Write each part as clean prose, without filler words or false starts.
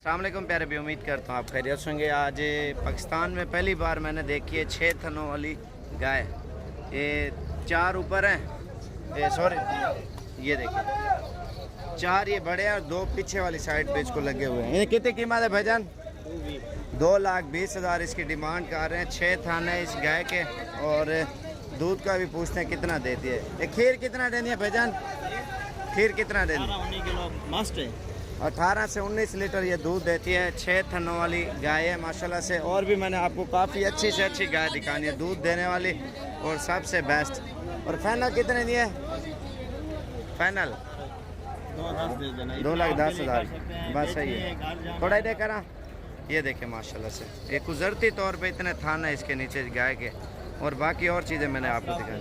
अस्सलाम वालेकुम प्यारे भी, उम्मीद करता हूँ आप खैरियत होंगे। आज पाकिस्तान में पहली बार मैंने देखी है 6 थनों वाली गाय। ये 4 ऊपर हैं, सॉरी ये देखिए 4 ये बड़े हैं और 2 पीछे वाली साइड पे इसको लगे हुए हैं। ये कितनी कीमत है भाईजान? 2,20,000 इसकी डिमांड कर रहे हैं। 6 थान है इस गाय के और दूध का भी पूछते हैं कितना देती है। ये खीर कितना देनी है भाईजान? खीर कितना देनी है? 18 किलो मस्ट है। 18 से 19 लीटर ये दूध देती है। 6 थनों वाली गाय है माशाल्लाह से। और भी मैंने आपको काफ़ी अच्छी से अच्छी गाय दिखानी है, दूध देने वाली और सबसे बेस्ट। और फाइनल कितने दिए? फाइनल 2,10,000 बस सही है। थोड़ा ही देखा ना, ये देखे माशाल्लाह से। ये कुदरती तौर पे इतने थान है इसके नीचे गाय के। और बाकी और चीज़ें मैंने आपको दिखाई।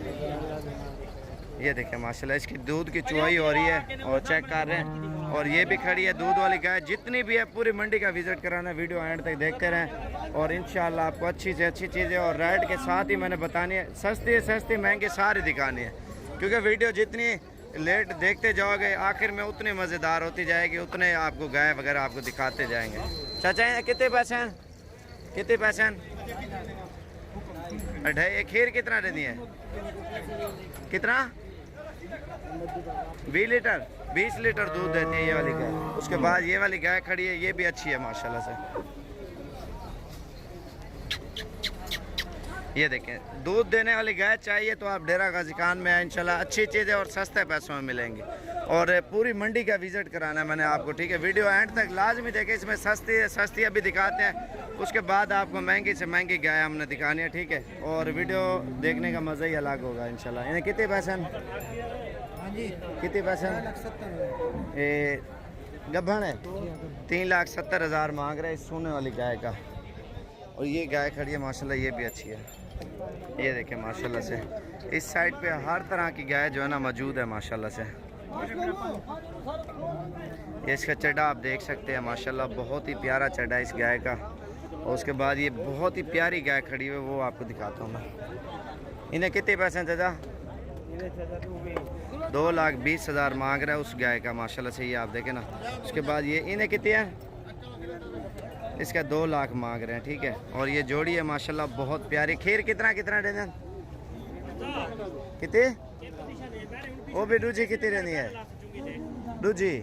ये देखें माशाल्लाह इसकी दूध की चुवाई हो रही है और चेक कर रहे हैं। और ये भी खड़ी है दूध वाली गाय। जितनी भी है पूरी मंडी का विजिट कराना, वीडियो एंड तक देखते रहें और इंशाल्लाह आपको अच्छी से अच्छी चीज़ें और रेट के साथ ही मैंने बतानी है। सस्ती सस्ती महंगी सारी दिखानी है, क्योंकि वीडियो जितनी लेट देखते जाओगे आखिर में उतनी मज़ेदार होती जाएगी, उतने आपको गाय वगैरह आपको दिखाते जाएंगे। चाचा कितने पैसे हैं? कितने पैसे हैं? 2.5। खीर कितना देनी है? कितना? 20 लीटर 20 लीटर दूध देती है ये वाली गाय। उसके बाद ये वाली गाय खड़ी है, ये भी अच्छी है माशाल्लाह से। ये देखें दूध देने वाली गाय चाहिए तो आप डेरा गाजी खान में इंशाल्लाह अच्छी चीज़ें और सस्ते पैसों में मिलेंगी। और पूरी मंडी का विजिट कराना है मैंने आपको, ठीक है? वीडियो एंड तक लाजमी देखें। इसमें सस्ती अभी दिखाते हैं, उसके बाद आपको महंगी से महंगी गाय हमने दिखानी है, ठीक है? और वीडियो देखने का मज़ा ही अलग होगा इंशाल्लाह। इन्हें कितने पैसे? कितने पैसे? ये गब्बन है। 3,70,000 मांग रहे हैं इस सोने वाली गाय का। और ये गाय खड़ी है माशाल्लाह, ये भी अच्छी है। ये देखें माशाल्लाह से इस साइड पे हर तरह की गाय जो है ना मौजूद है माशाल्लाह से। ये इसका चड्डा आप देख सकते हैं माशाल्लाह, बहुत ही प्यारा चड्डा है इस गाय का। और उसके बाद ये बहुत ही प्यारी गाय खड़ी हुई है, वो आपको दिखाता हूँ मैं। इन्हें कितने पैसे हैं चाचा? 2,20,000 मांग रहा है उस गाय का माशाल्लाह से, ये आप देखें ना। उसके बाद ये इन्हें कितने हैं? इसका 2 लाख मांग रहे हैं, ठीक है? और ये जोड़ी है माशाल्लाह बहुत प्यारी। खीर कितना देना? कितने? वो भी दूजी कितनी रहनी है? दूजी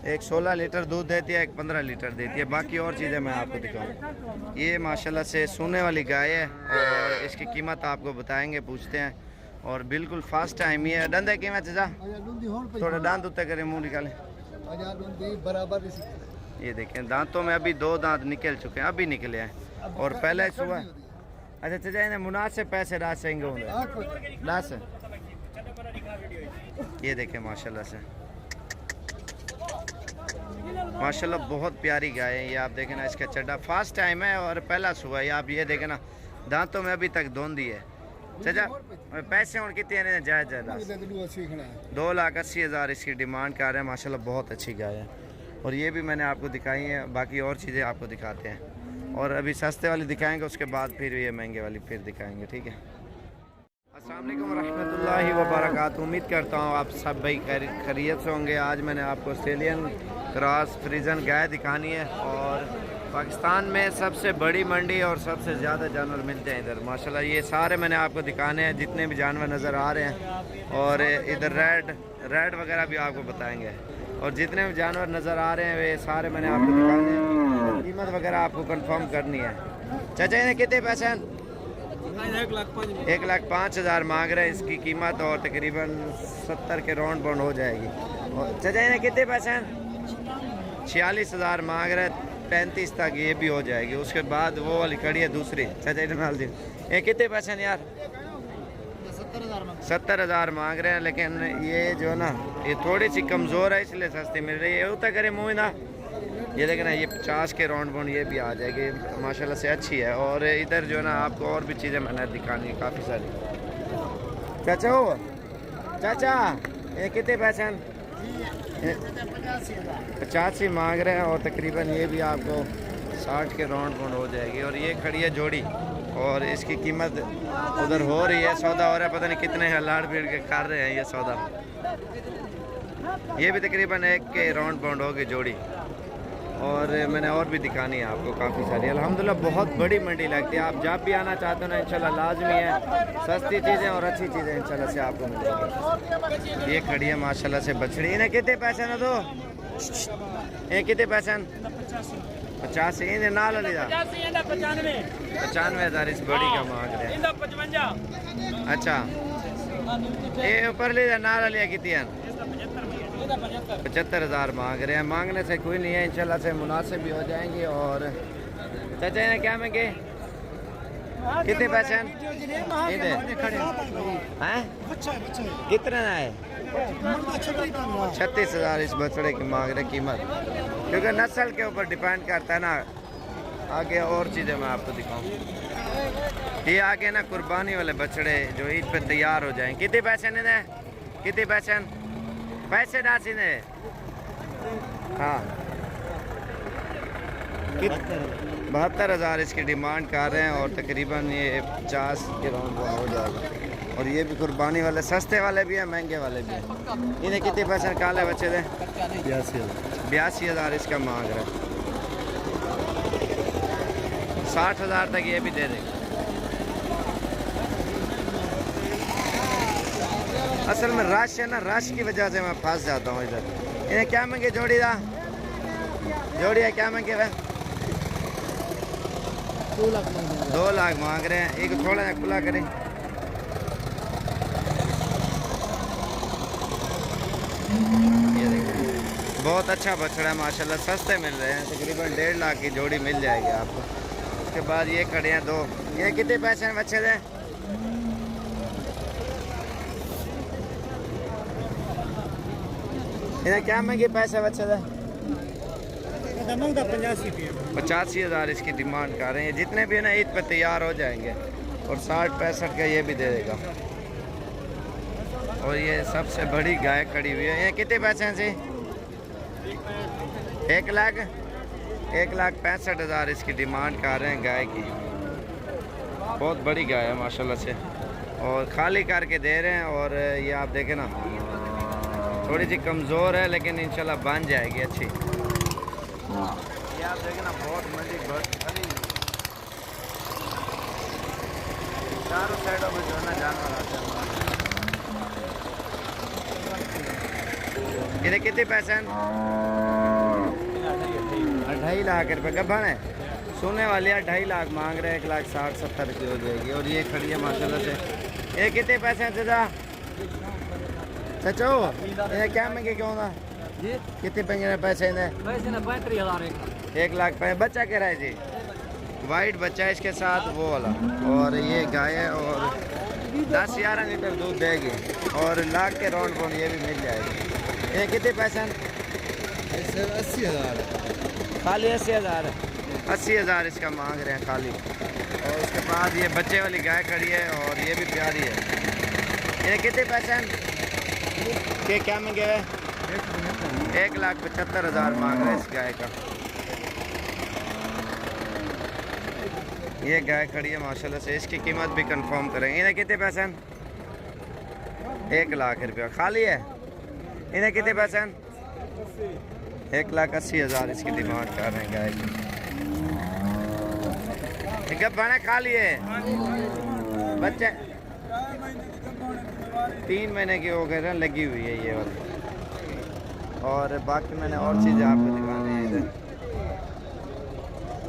एक 16 लीटर दूध देती है, एक 15 लीटर देती है। बाकी और चीज़ें मैं आपको दिखाऊँ। ये माशाल्लाह से सोने वाली गाय है और इसकी कीमत आपको बताएंगे, पूछते हैं। और बिल्कुल फास्ट टाइम ही है। दंदे कीमत चाचा थोड़ा दांत उत्ते करें, मुँह निकालें बराबर। ये देखें दांतों में अभी 2 दांत निकल चुके हैं, अभी निकले हैं। और पहले सुबह अच्छा चाचा इन्हें मुनासिब पैसे डाल सेंगे डास। ये देखें माशाल्लाह से, माशाल्लाह बहुत प्यारी गाय है। ये आप देखें ना, इसका चड्डा फास्ट टाइम है और पहला सुबह है। आप ये देखें ना, दांतों में अभी तक धोंदी है। चाचा पैसे और कितने जायज़? 2,80,000 इसकी डिमांड कर रहे हैं माशाल्लाह, बहुत अच्छी गाय है। और ये भी मैंने आपको दिखाई है, बाकी और चीज़ें आपको दिखाते हैं। और अभी सस्ते वाली दिखाएंगे, उसके बाद फिर ये महंगे वाली फिर दिखाएंगे, ठीक है? अस्सलाम वालेकुम रहमतुल्लाहि व बरकातहू। उम्मीद करता हूँ आप सब भाई खैरियत से होंगे। आज मैंने आपको ऑस्ट्रेलियन क्रॉस फ्रीजन गाय दिखानी है। और पाकिस्तान में सबसे बड़ी मंडी और सबसे ज़्यादा जानवर मिलते हैं इधर माशाल्लाह। ये सारे मैंने आपको दिखाने हैं जितने भी जानवर नज़र आ रहे हैं। और इधर रेड वगैरह भी आपको बताएंगे। और जितने भी जानवर नज़र आ रहे हैं वे सारे मैंने आपको दिखाने हैं। कीमत वगैरह आपको कंफर्म करनी है। चाचा इन्हें कितने पैसे हैं? 1,05,000 मांग रहे हैं इसकी कीमत और तकरीबन 70 के राउंड बाउंड हो जाएगी। और चाचा इन्हें कितने पैसे हैं? 46,000 मांग रहे हैं, 35 तक ये भी हो जाएगी। उसके बाद वो वाली खड़ी है दूसरी। चाचा इन्हें दी ये कितने पैसे हैं यार? 70,000 मांग रहे हैं। लेकिन ये जो है ना ये थोड़ी सी कमज़ोर है इसलिए सस्ती मिल रही है। उतना करे मुँह ना, ये देखना ये 50 के राउंड बाउंड ये भी आ जाएगी माशाल्लाह से, अच्छी है। और इधर जो है ना आपको और भी चीज़ें मैंने दिखानी है काफ़ी सारी। चाचा हो चाचा ये कितने पैसे हैं? 85 मांग रहे हैं और तकरीबन ये भी आपको 60 के राउंड बाउंड हो जाएगी। और ये खड़ी है जोड़ी और इसकी कीमत उधर हो रही है, सौदा हो रहा है, पता नहीं कितने हैं, लाड़ भीड़ के कर रहे हैं ये सौदा। ये भी तकरीबन 1 के राउंड बाउंड होगी जोड़ी। और मैंने और भी दिखानी है आपको काफ़ी सारी। अल्हम्दुलिल्लाह बहुत बड़ी मंडी लगती है। आप जब भी आना चाहते हो ना इंशाल्लाह लाजमी है, सस्ती चीज़ें और अच्छी चीज़ें इंशाल्लाह से आपको मिलेंगी। ये खड़ी है माशाल्लाह से बछड़ी। इन्हें कितने पैसे ना दो, ये कितने पैसे? 50। इन्हें ना लो लिया 95,000 इस बड़ी का मांग रहे हैं। अच्छा ये ऊपर लिया ना लिया कितनी है? 75,000 मांग रहे हैं। मांगने से कोई नहीं है, इंशाल्लाह से मुनासिब भी हो जाएंगे। और चाचा ने क्या मांगे, कितने पैसे हैं? कितने है? 36,000 इस बछड़े की मांग रहे कीमत, क्योंकि नस्ल के ऊपर डिपेंड करता है ना। आगे और चीज़ें मैं आपको दिखाऊँ। ये आगे ना कुर्बानी वाले बछड़े जो ईद पे तैयार हो जाएं। कितने पैसे ने दे? कितने पैसे डासी ने? हाँ 72,000 इसकी डिमांड कर रहे हैं और तकरीबन ये 50 के राउंड हो जाएगा। और ये भी कुर्बानी वाले, सस्ते वाले भी हैं महंगे वाले भी हैं। इन्हें कितने पैसे निकाले बच्चे दे? 82,000 इसका मांग रहा है। 60,000 तक ये भी दे देगा। असल में रश है ना, रश की वजह से मैं फंस जाता हूँ इधर। इन्हें क्या मांगे जोड़ी दा? जोड़ी है क्या मांगे वह? 2 लाख मांग रहे हैं। एक थोड़ा सा खुला करें। ये देखिए बहुत अच्छा बछड़ा है माशाल्लाह, सस्ते मिल रहे हैं। तकरीबन 1.5 लाख की जोड़ी मिल जाएगी आपको। उसके बाद ये खड़े हैं 2। ये कितने पैसे हैं बच्चे दे? इन्हें क्या महंगे पैसे बच्चे दे? 85,000 इसकी डिमांड कर रहे हैं। जितने भी है ना ईद पे तैयार हो जाएंगे। और 60-65 का ये भी दे देगा। और ये सबसे बड़ी गाय खड़ी हुई है। ये कितने पैसे हैं जी? 1,65,000 इसकी डिमांड कर रहे हैं गाय की। बहुत बड़ी गाय है माशाल्लाह से, और खाली करके दे रहे हैं। और ये आप देखें ना थोड़ी सी कमज़ोर है, लेकिन इंशाल्लाह बन जाएगी अच्छी। ये आप देखें ना बहुत मंडी खड़ी, चारों साइडों में जो है ना जानवर आते हैं। इन्हें कितने पैसे हैं? 2.5 लाख रुपये गब्बन है। सोने वाले 2.5 लाख मांग रहे हैं। 1,60,70 की हो जाएगी। और ये खड़ी है माशाल्लाह से। ये कितने पैसे हैं चाचा? चाचो ये क्या महंगे क्यों ना जी? कितने पैसे इन्हें? 1 लाख पैसे। बच्चा कह रहा है जी? वाइट बच्चा है इसके साथ वो वाला। और ये गाय है और 10-11 लीटर दूध देगी। और लाख के राउंड ये भी मिल जाएगी। ये कितने पैसे हैं? 80,000 खाली 80,000। 80,000 इसका मांग रहे हैं खाली। और उसके बाद ये बच्चे वाली गाय खड़ी है और ये भी प्यारी है। ये कितने पैसे हैं? के क्या मांगे हुए? 1,75,000 मांग रहे हैं इस गाय का। ये गाय खड़ी है माशाल्लाह से। इसकी कीमत भी कंफर्म करेंगे। इन्हें कितने पैसे हैं? 1 लाख रुपया खाली है। इन्हें कितने पैसे हैं? 1,80,000 इसकी डिमांड कर रहे हैं गाय की। बना खा लिए बच्चे 3 महीने की हो गए ना, लगी हुई है ये वाली। और बाकी मैंने और चीज़ें आपको दिखानी है। इधर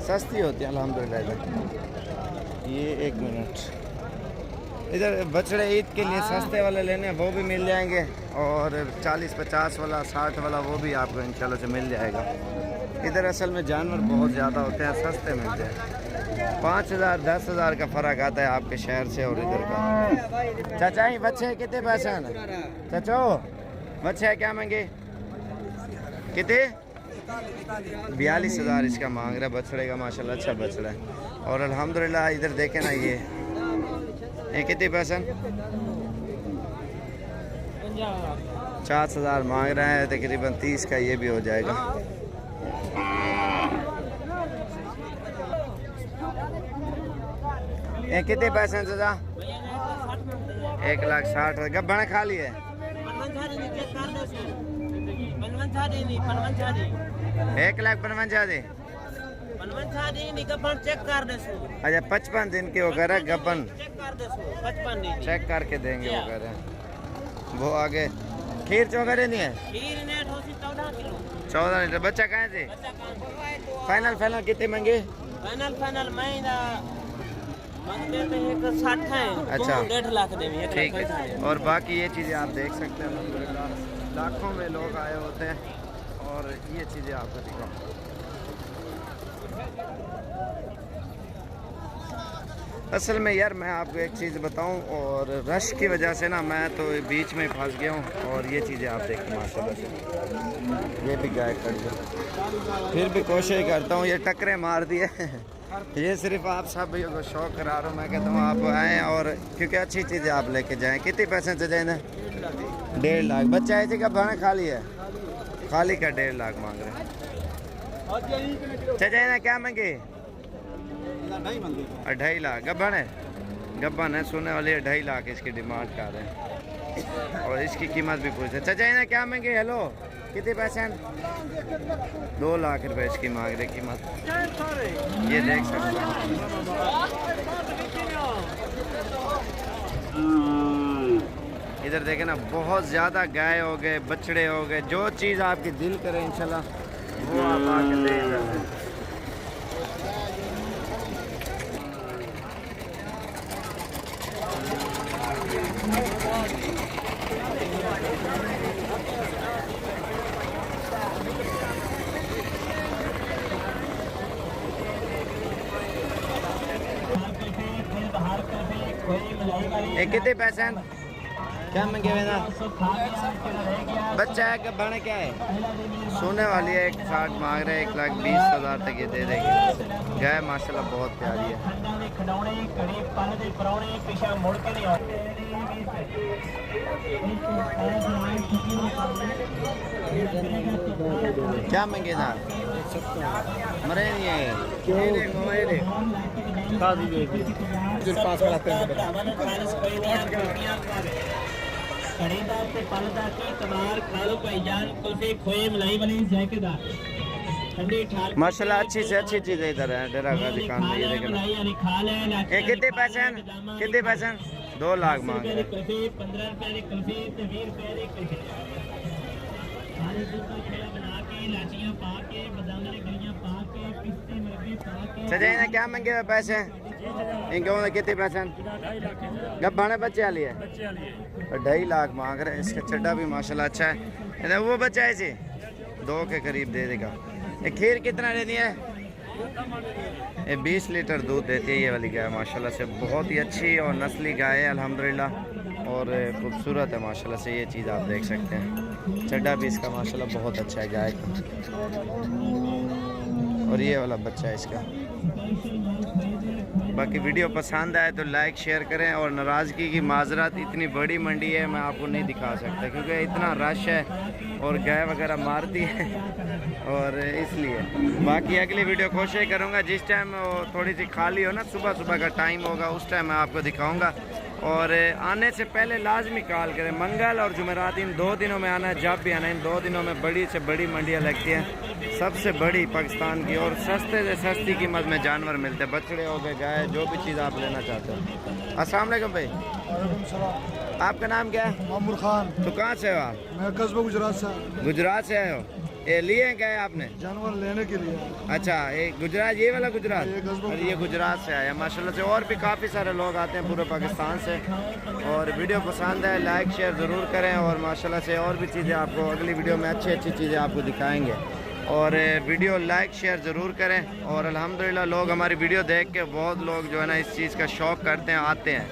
सस्ती होती है अल्हम्दुलिल्लाह। इधर ये 1 मिनट, इधर बछड़े ईद के लिए सस्ते वाले लेने वो भी मिल जाएंगे। और 40-50 वाला 60 वाला वो भी आपको इंशाल्लाह से मिल जाएगा। इधर असल में जानवर बहुत ज़्यादा होते हैं, सस्ते मिलते हैं। 5,000-10,000 का फ़र्क आता है आपके शहर से और इधर का। चाचा ही बच्चे कितने पैसे हैं? चाचो बच्चे क्या मांगे? कितने? 42,000 इसका मांग रहा है बछड़े का। माशाल्लाह अच्छा बछड़ा है। और अल्हम्दुलिल्लाह इधर देखें ना ये कितने पैसे? 50,000 मांग रहा है। तकरीबन 30 का ये भी हो जाएगा। ये कितने पैसे हैं दादा? 1,60,000। गब्बन खा लिए 1,55,000 दी। 55 दी नहीं गबन चेक कर दे सो। अच्छा 55 दिन की वगैरह गबन चेक कर दे सो 55 दी। चेक करके देंगे वगैरह। वो आगे खीर वगैरह नहीं है। खीर ने ठोसी 14 किलो। 14 लीटर। बच्चा कहाँ से? बच्चा कहां? फाइनल कितने मंगे? फाइनल महीना मांगते थे 160 है। अच्छा 1.5 लाख देंगे। ठीक है। और बाकी ये चीज़ें आप देख सकते हैं, अल्हम्दुलिल्लाह लाखों में लोग आए होते हैं और ये चीज़ें आपको दिखाऊँ। असल में यार मैं आपको एक चीज़ बताऊं, और रश की वजह से ना मैं तो बीच में फंस गया हूं। और ये चीज़ें आप देखें माशाल्लाह से, ये भी गाय कट गई, फिर भी कोशिश करता हूं। ये टकरे मार दिए ये सिर्फ आप सब भैया को शौक करा रहा हूँ। मैं कहता हूँ आप आएँ और क्योंकि अच्छी चीज़ें आप लेके जाएँ। कितने पैसे से जाए ना? 1.5 लाख। बच्चा ऐसे का भाड़ा खाली है, खाली का 1.5 लाख मांग रहे हैं। चाचा ना क्या मांगे? 2.5 लाख। गब्बन है सोने वाली 2.5 लाख इसकी डिमांड कर रहे हैं और इसकी कीमत भी पूछते। चाचा ना क्या मांगे? हेलो कितने पैसे हैं? 2 लाख रुपए इसकी मांग रहे कीमत। ये देख सकते हैं, इधर देखे ना बहुत ज़्यादा गाय हो गए, बछड़े हो गए, जो चीज़ आपकी दिल करे इंशाल्लाह वो आप आके ले सकते हैं। ये कितने पैसे हैं? क्या मंगे हुए ना? बच्चा है कि बने क्या है? सोने वाली है 160 मांग रहे हैं, 1,20,000 तक ये दे देंगे। गाय माशाल्लाह बहुत प्यारी है। क्या मंगे ना? मरे नहीं है खरीदार से पालदार की कबार खालो भाईजान कुल्फी खोए मलाई वाली जायकेदार ठंडी ठाल माशाल्लाह अच्छी से अच्छी चीज़ें इधर है डेरा गाजी खान में। ये देखना ये कितने पैसे हैं? कितने पैसे हैं? 2 लाख मांग रहे हैं। कुल्फी 15 रुपए की कुल्फी 20 रुपए की कुल्फी सारे दूध का खेला बना के लाचियां पा के बादाम की गिरियां पा के पिस्ते मुर्गी पा के। चाचा ने क्या मंगे हुए पैसे? इनके उन्हें कितने पैसे हैं? गब्बाने बच्चे वाली है 2.5 लाख मांग रहे हैं। इसका चड्डा भी माशाल्लाह अच्छा है। वो बच्चा है जी 2 के करीब दे देगा। ये खीर कितना देती है? ये 20 लीटर दूध देती है ये वाली गाय माशाल्लाह से। बहुत ही अच्छी और नस्ली गाय है अल्हम्दुलिल्लाह और खूबसूरत है माशाल्लाह से। ये चीज़ आप देख सकते हैं, चड्डा भी इसका माशाल्लाह बहुत अच्छा है गाय का। और ये वाला बच्चा है इसका। बाकी वीडियो पसंद आए तो लाइक शेयर करें और नाराज़गी की माजरत, इतनी बड़ी मंडी है मैं आपको नहीं दिखा सकता क्योंकि इतना रश है और गाय वगैरह मारती है और इसलिए। बाकी अगली वीडियो कोशिश करूँगा जिस टाइम थोड़ी सी खाली हो ना, सुबह का टाइम होगा उस टाइम मैं आपको दिखाऊँगा। और आने से पहले लाजमी कॉल करें। मंगल और जुमेरात इन 2 दिनों में आना है, जब भी आना है। इन 2 दिनों में बड़ी से बड़ी मंडियाँ लगती हैं, सबसे बड़ी पाकिस्तान की, और सस्ते से सस्ती कीमत में जानवर मिलते हैं। बछड़े हो गए, गाय, जो भी चीज़ आप लेना चाहते हो। अस्सलाम वालेकुम भाई। आपका नाम क्या है? मामूर खान। तो कहाँ से हो आप? मैं कस्बा गुजरात से। गुजरात से आए हो? ये लिए गए आपने जानवर लेने के लिए? अच्छा, ये गुजरात, ये वाला गुजरात? और ये गुजरात से आया माशाल्लाह से। और भी काफ़ी सारे लोग आते हैं पूरे पाकिस्तान से। और वीडियो पसंद है लाइक शेयर ज़रूर करें और माशाल्लाह से और भी चीज़ें आपको अगली वीडियो में अच्छी चीज़ें आपको दिखाएंगे। और वीडियो लाइक शेयर ज़रूर करें। और अल्हम्दुलिल्लाह लोग हमारी वीडियो देख के बहुत लोग जो है ना इस चीज़ का शौक़ करते हैं, आते हैं।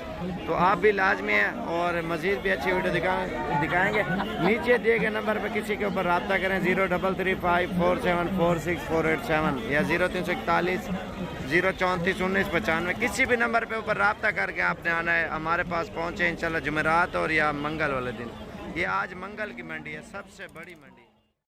तो आप भी लाजमी है और मज़ीद भी अच्छी वीडियो दिखाएंगे। नीचे दिए गए नंबर पर किसी के ऊपर रब्ता करें 0335474648 या 0341 034 1995। किसी भी नंबर पे ऊपर रब्ता करके आपने आना है। हमारे पास पहुँचे इंशाल्लाह जुमेरात और या मंगल वाले दिन। ये आज मंगल की मंडी है, सबसे बड़ी मंडी।